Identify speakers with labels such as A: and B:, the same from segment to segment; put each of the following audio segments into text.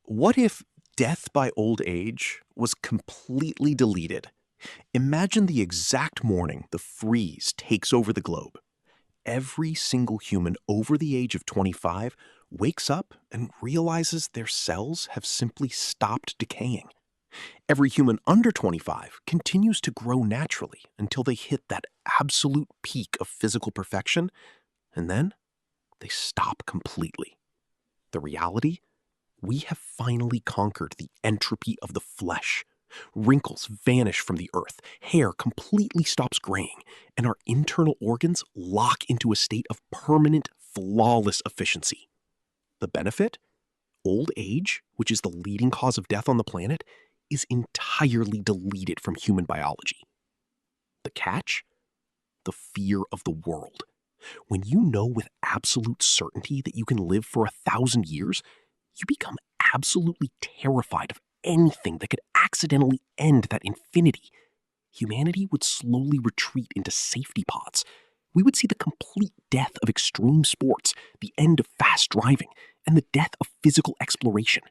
A: What if death by old age was completely deleted? Imagine the exact morning the freeze takes over the globe. Every single human over the age of 25 wakes up and realizes their cells have simply stopped decaying. Every human under 25 continues to grow naturally until they hit that absolute peak of physical perfection, and then they stop completely. The reality? We have finally conquered the entropy of the flesh. Wrinkles vanish from the earth, hair completely stops graying, and our internal organs lock into a state of permanent, flawless efficiency. The benefit? Old age, which is the leading cause of death on the planet, is entirely deleted from human biology. The catch? The fear of the world. When you know with absolute certainty that you can live for 1,000 years, you become absolutely terrified of anything that could accidentally end that infinity. Humanity would slowly retreat into safety pods. We would see the complete death of extreme sports, the end of fast driving, and the death of physical exploration.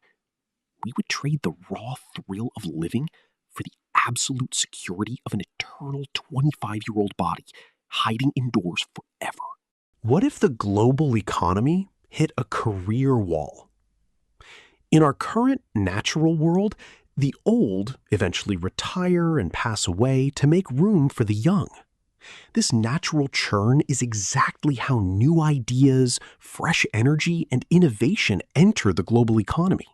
A: We would trade the raw thrill of living for the absolute security of an eternal 25-year-old body hiding indoors forever. What if the global economy hit a career wall? In our current natural world, the old eventually retire and pass away to make room for the young. This natural churn is exactly how new ideas, fresh energy, and innovation enter the global economy.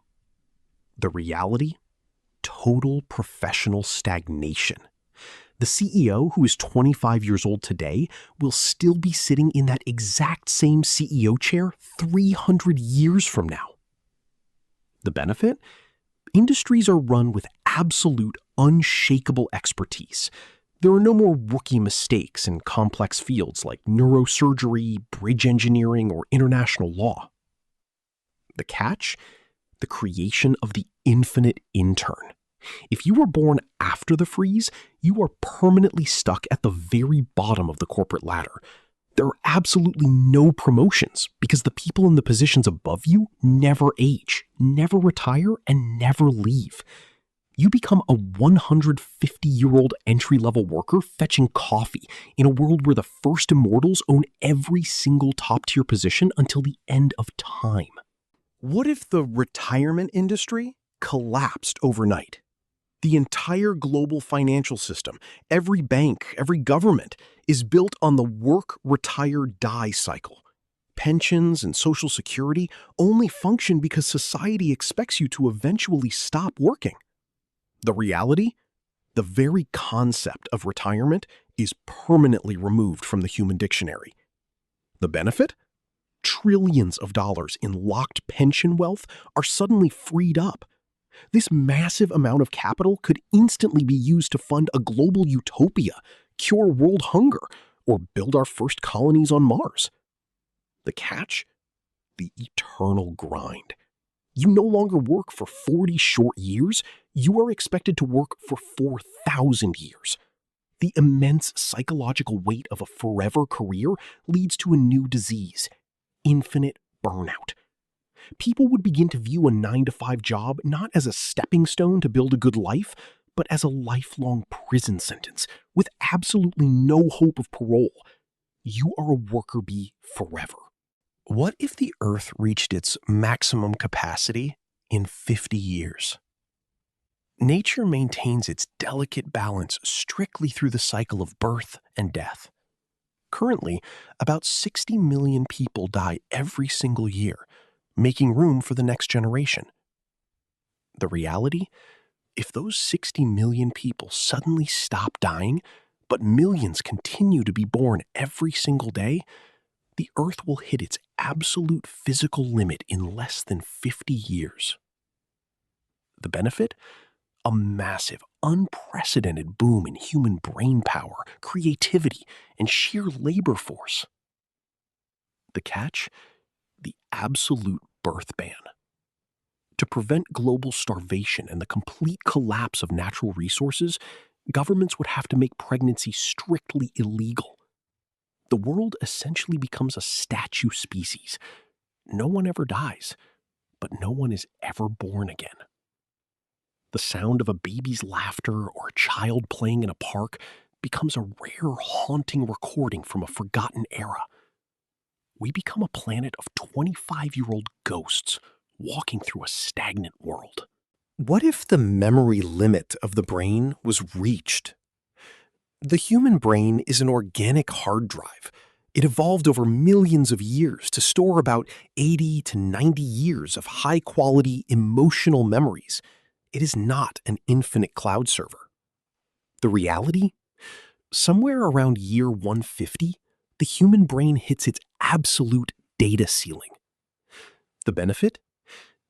A: The reality? Total professional stagnation. The CEO who is 25 years old today will still be sitting in that exact same CEO chair 300 years from now. The benefit? Industries are run with absolute, unshakable expertise. There are no more rookie mistakes in complex fields like neurosurgery, bridge engineering, or international law. The catch? The creation of the infinite intern. If you were born after the freeze, you are permanently stuck at the very bottom of the corporate ladder. There are absolutely no promotions because the people in the positions above you never age, never retire, and never leave. You become a 150-year-old entry-level worker fetching coffee in a world where the first immortals own every single top-tier position until the end of time. What if the retirement industry collapsed overnight? The entire global financial system, every bank, every government, is built on the work, retire, die cycle. Pensions and Social Security only function because society expects you to eventually stop working. The reality? The very concept of retirement is permanently removed from the human dictionary. The benefit? Trillions of dollars in locked pension wealth are suddenly freed up. This massive amount of capital could instantly be used to fund a global utopia, cure world hunger, or build our first colonies on Mars. The catch? The eternal grind. You no longer work for 40 short years, you are expected to work for 4,000 years. The immense psychological weight of a forever career leads to a new disease: infinite burnout. People would begin to view a 9-to-5 job not as a stepping stone to build a good life, but as a lifelong prison sentence with absolutely no hope of parole. You are a worker bee forever. What if the Earth reached its maximum capacity in 50 years? Nature maintains its delicate balance strictly through the cycle of birth and death. Currently, about 60 million people die every single year, making room for the next generation. The reality? If those 60 million people suddenly stop dying, but millions continue to be born every single day, the Earth will hit its absolute physical limit in less than 50 years. The benefit? A massive, unprecedented boom in human brain power, creativity, and sheer labor force. The catch? The absolute birth ban. To prevent global starvation and the complete collapse of natural resources, governments would have to make pregnancy strictly illegal. The world essentially becomes a statue species. No one ever dies, but no one is ever born again. The sound of a baby's laughter or a child playing in a park becomes a rare, haunting recording from a forgotten era. We become a planet of 25-year-old ghosts walking through a stagnant world. What if the memory limit of the brain was reached? The human brain is an organic hard drive. It evolved over millions of years to store about 80 to 90 years of high-quality emotional memories. It is not an infinite cloud server. The reality? Somewhere around year 150, the human brain hits its absolute data ceiling. The benefit?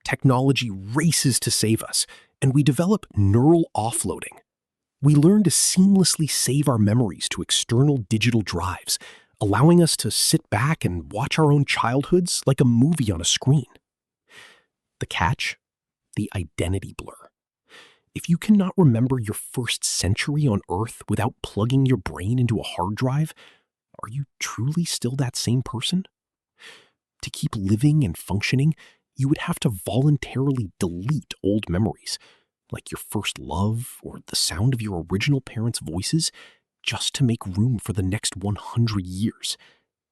A: Technology races to save us, and we develop neural offloading. We learn to seamlessly save our memories to external digital drives, allowing us to sit back and watch our own childhoods like a movie on a screen. The catch? The identity blur. If you cannot remember your first century on Earth without plugging your brain into a hard drive, are you truly still that same person? To keep living and functioning, you would have to voluntarily delete old memories, like your first love or the sound of your original parents' voices, just to make room for the next 100 years.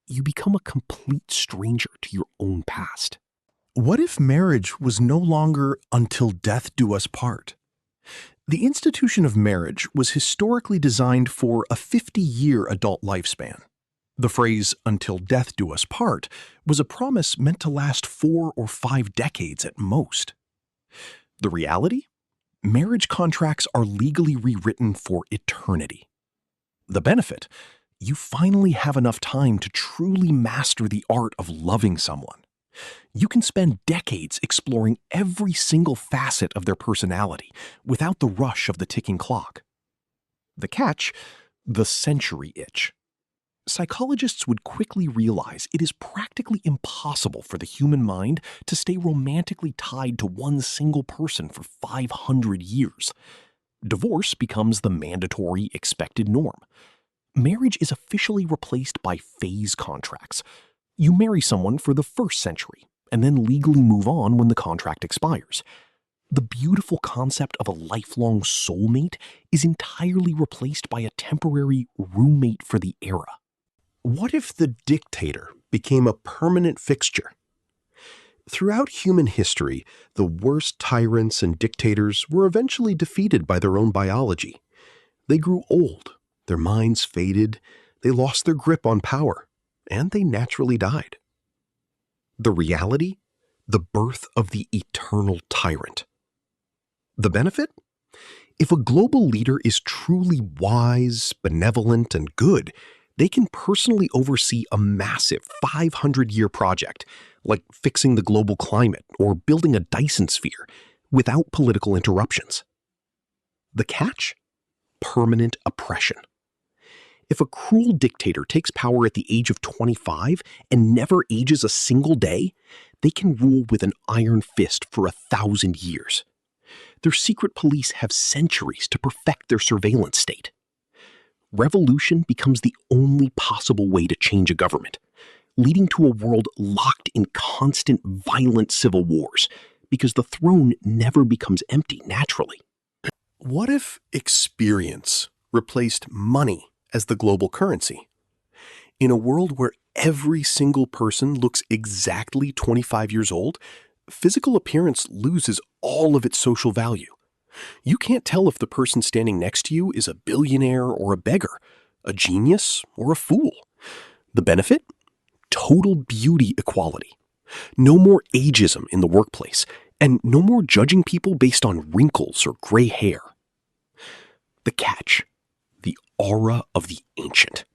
A: You become a complete stranger to your own past. What if marriage was no longer until death do us part? The institution of marriage was historically designed for a 50-year adult lifespan. The phrase, "until death do us part," was a promise meant to last 4 or 5 decades at most. The reality? Marriage contracts are legally rewritten for eternity. The benefit? You finally have enough time to truly master the art of loving someone. You can spend decades exploring every single facet of their personality without the rush of the ticking clock. The catch? The century itch. Psychologists would quickly realize it is practically impossible for the human mind to stay romantically tied to one single person for 500 years. Divorce becomes the mandatory, expected norm. Marriage is officially replaced by phase contracts. You marry someone for the first century, and then legally move on when the contract expires. The beautiful concept of a lifelong soulmate is entirely replaced by a temporary roommate for the era. What if the dictator became a permanent fixture? Throughout human history, the worst tyrants and dictators were eventually defeated by their own biology. They grew old, their minds faded, they lost their grip on power, and they naturally died. The reality? The birth of the eternal tyrant. The benefit? If a global leader is truly wise, benevolent, and good, they can personally oversee a massive 500-year project, like fixing the global climate or building a Dyson sphere, without political interruptions. The catch? Permanent oppression. If a cruel dictator takes power at the age of 25 and never ages a single day, they can rule with an iron fist for 1,000 years. Their secret police have centuries to perfect their surveillance state. Revolution becomes the only possible way to change a government, leading to a world locked in constant violent civil wars, because the throne never becomes empty naturally. What if experience replaced money as the global currency? In a world where every single person looks exactly 25 years old, physical appearance loses all of its social value. You can't tell if the person standing next to you is a billionaire or a beggar, a genius or a fool. The benefit? Total beauty equality. No more ageism in the workplace, and no more judging people based on wrinkles or gray hair. The catch? The aura of the ancient.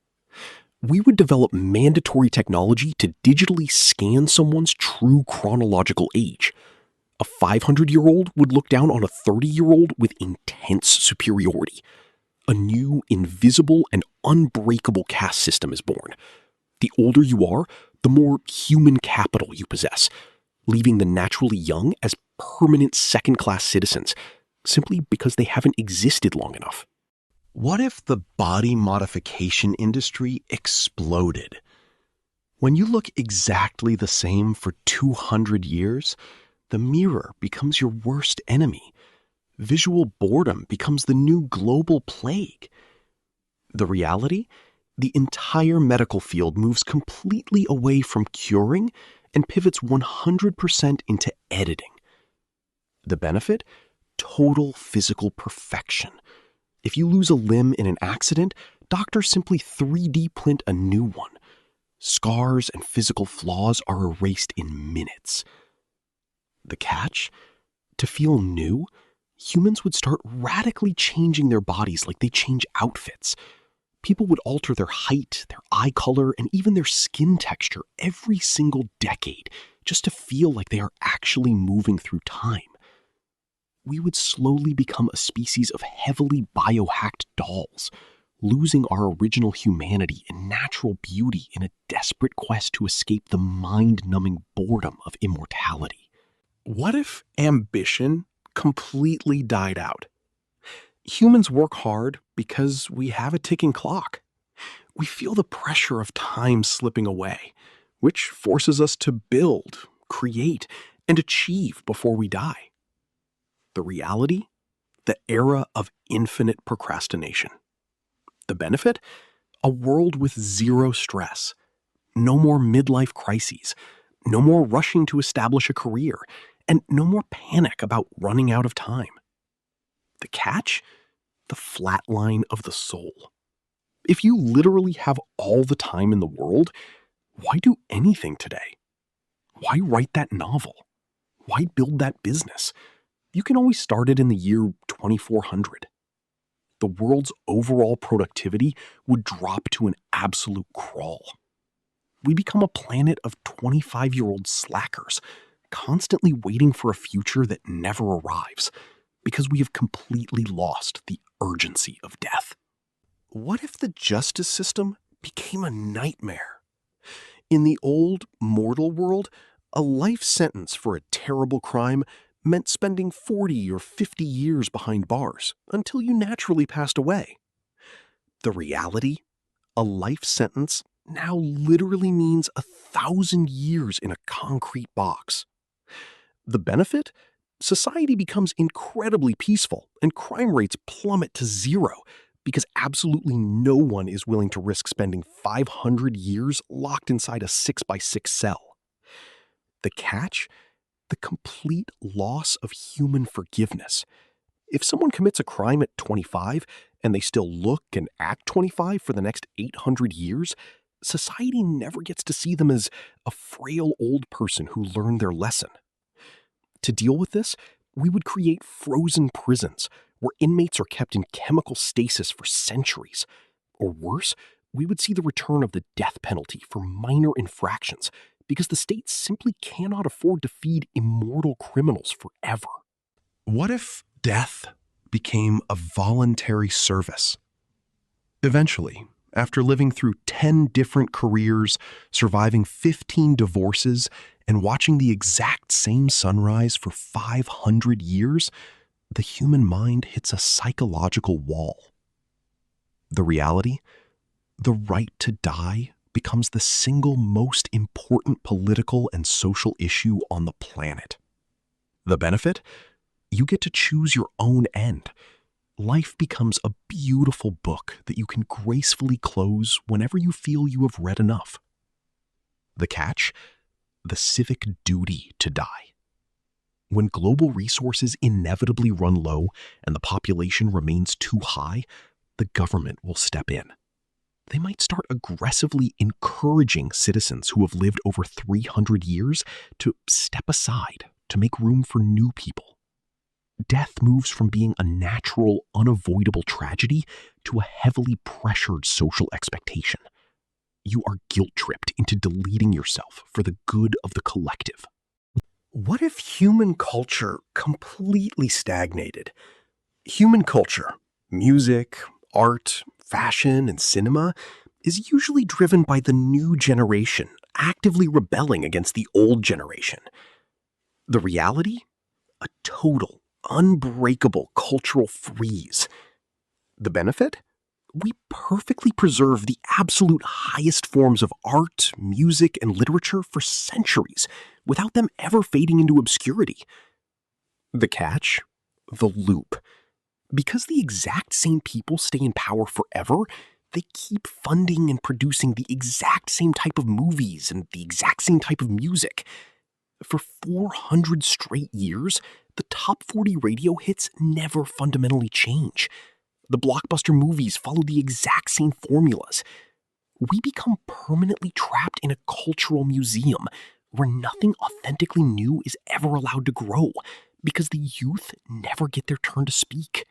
A: We would develop mandatory technology to digitally scan someone's true chronological age. A 500-year-old would look down on a 30-year-old with intense superiority. A new, invisible, and unbreakable caste system is born. The older you are, the more human capital you possess, leaving the naturally young as permanent second-class citizens, simply because they haven't existed long enough. What if the body modification industry exploded? When you look exactly the same for 200 years, The mirror becomes your worst enemy. Visual boredom becomes the new global plague. The reality? The entire medical field moves completely away from curing and pivots 100% into editing. The benefit? Total physical perfection. If you lose a limb in an accident, doctors simply 3D print a new one. Scars and physical flaws are erased in minutes. The catch? To feel new, humans would start radically changing their bodies like they change outfits. People would alter their height, their eye color, and even their skin texture every single decade just to feel like they are actually moving through time. We would slowly become a species of heavily biohacked dolls, losing our original humanity and natural beauty in a desperate quest to escape the mind-numbing boredom of immortality. What if ambition completely died out? Humans work hard because we have a ticking clock. We feel the pressure of time slipping away, which forces us to build, create, and achieve before we die. The reality? The era of infinite procrastination. The benefit? A world with zero stress. No more midlife crises. No more rushing to establish a career. And no more panic about running out of time. The catch? The flat line of the soul. If you literally have all the time in the world, why do anything today? Why write that novel? Why build that business? You can always start it in the year 2400. The world's overall productivity would drop to an absolute crawl. We become a planet of 25-year-old slackers, constantly waiting for a future that never arrives, because we have completely lost the urgency of death. What if the justice system became a nightmare? In the old, mortal world, a life sentence for a terrible crime meant spending 40 or 50 years behind bars until you naturally passed away. The reality? A life sentence now literally means 1,000 years in a concrete box. The benefit? Society becomes incredibly peaceful and crime rates plummet to zero because absolutely no one is willing to risk spending 500 years locked inside a 6x6 cell. The catch? The complete loss of human forgiveness. If someone commits a crime at 25 and they still look and act 25 for the next 800 years, society never gets to see them as a frail old person who learned their lesson. To deal with this, we would create frozen prisons where inmates are kept in chemical stasis for centuries. Or worse, we would see the return of the death penalty for minor infractions because the state simply cannot afford to feed immortal criminals forever. What if death became a voluntary service? Eventually, after living through 10 different careers, surviving 15 divorces, and watching the exact same sunrise for 500 years, the human mind hits a psychological wall. The reality? The right to die becomes the single most important political and social issue on the planet. The benefit? You get to choose your own end. Life becomes a beautiful book that you can gracefully close whenever you feel you have read enough. The catch? The civic duty to die. When global resources inevitably run low and the population remains too high, the government will step in. They might start aggressively encouraging citizens who have lived over 300 years to step aside to make room for new people. Death moves from being a natural, unavoidable tragedy to a heavily pressured social expectation. You are guilt-tripped into deleting yourself for the good of the collective. What if human culture completely stagnated? Human culture, music, art, fashion, and cinema, is usually driven by the new generation actively rebelling against the old generation. The reality? A total, unbreakable cultural freeze. The benefit? We perfectly preserve the absolute highest forms of art, music, and literature for centuries without them ever fading into obscurity. The catch? The loop. Because the exact same people stay in power forever, they keep funding and producing the exact same type of movies and the exact same type of music. For 400 straight years, the top 40 radio hits never fundamentally change. The blockbuster movies follow the exact same formulas. We become permanently trapped in a cultural museum where nothing authentically new is ever allowed to grow because the youth never get their turn to speak.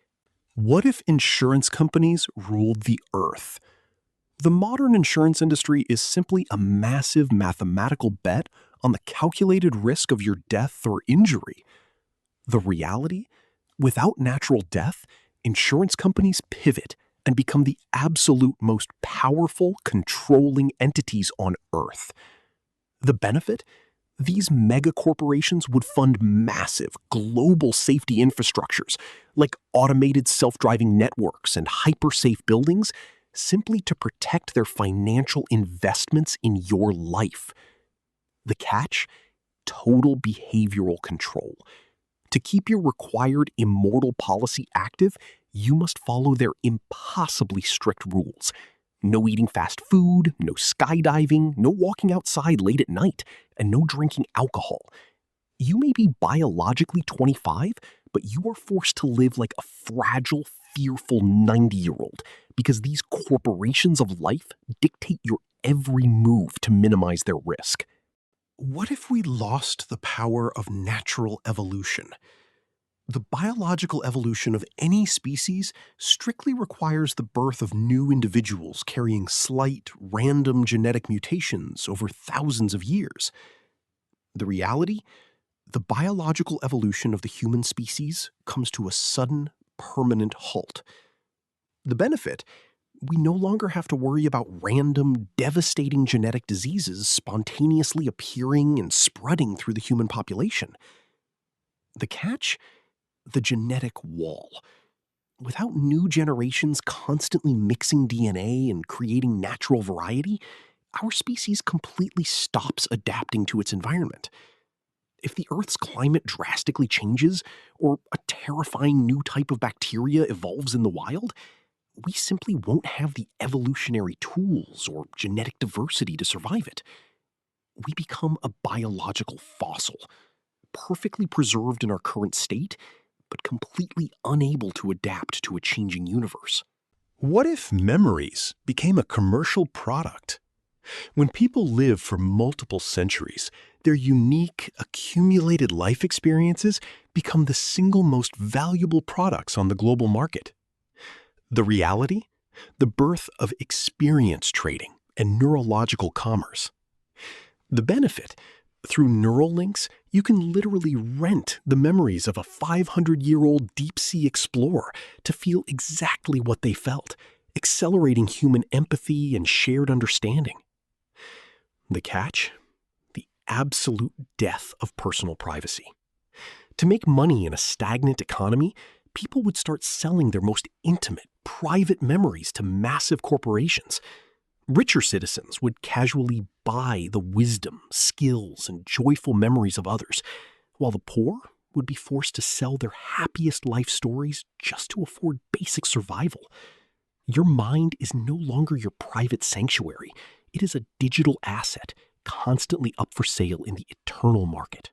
A: What if insurance companies ruled the earth? The modern insurance industry is simply a massive mathematical bet on the calculated risk of your death or injury. The reality? Without natural death, insurance companies pivot and become the absolute most powerful, controlling entities on Earth. The benefit? These mega corporations would fund massive, global safety infrastructures, like automated self-driving networks and hyper-safe buildings, simply to protect their financial investments in your life. The catch? Total behavioral control. To keep your required immortal policy active, you must follow their impossibly strict rules. No eating fast food, no skydiving, no walking outside late at night, and no drinking alcohol. You may be biologically 25, but you are forced to live like a fragile, fearful 90-year-old because these corporations of life dictate your every move to minimize their risk. What if we lost the power of natural evolution? The biological evolution of any species strictly requires the birth of new individuals carrying slight, random genetic mutations over thousands of years. The reality? The biological evolution of the human species comes to a sudden, permanent halt. The benefit? We no longer have to worry about random, devastating genetic diseases spontaneously appearing and spreading through the human population. The catch? The genetic wall. Without new generations constantly mixing DNA and creating natural variety, our species completely stops adapting to its environment. If the Earth's climate drastically changes, or a terrifying new type of bacteria evolves in the wild, we simply won't have the evolutionary tools or genetic diversity to survive it. We become a biological fossil, perfectly preserved in our current state, but completely unable to adapt to a changing universe. What if memories became a commercial product? When people live for multiple centuries, their unique, accumulated life experiences become the single most valuable products on the global market. The reality? The birth of experience trading and neurological commerce. The benefit? Through neural links, you can literally rent the memories of a 500-year-old deep-sea explorer to feel exactly what they felt, accelerating human empathy and shared understanding. The catch? The absolute death of personal privacy. To make money in a stagnant economy, people would start selling their most intimate, private memories to massive corporations. Richer citizens would casually buy the wisdom, skills, and joyful memories of others, while the poor would be forced to sell their happiest life stories just to afford basic survival. Your mind is no longer your private sanctuary. It is a digital asset, constantly up for sale in the eternal market.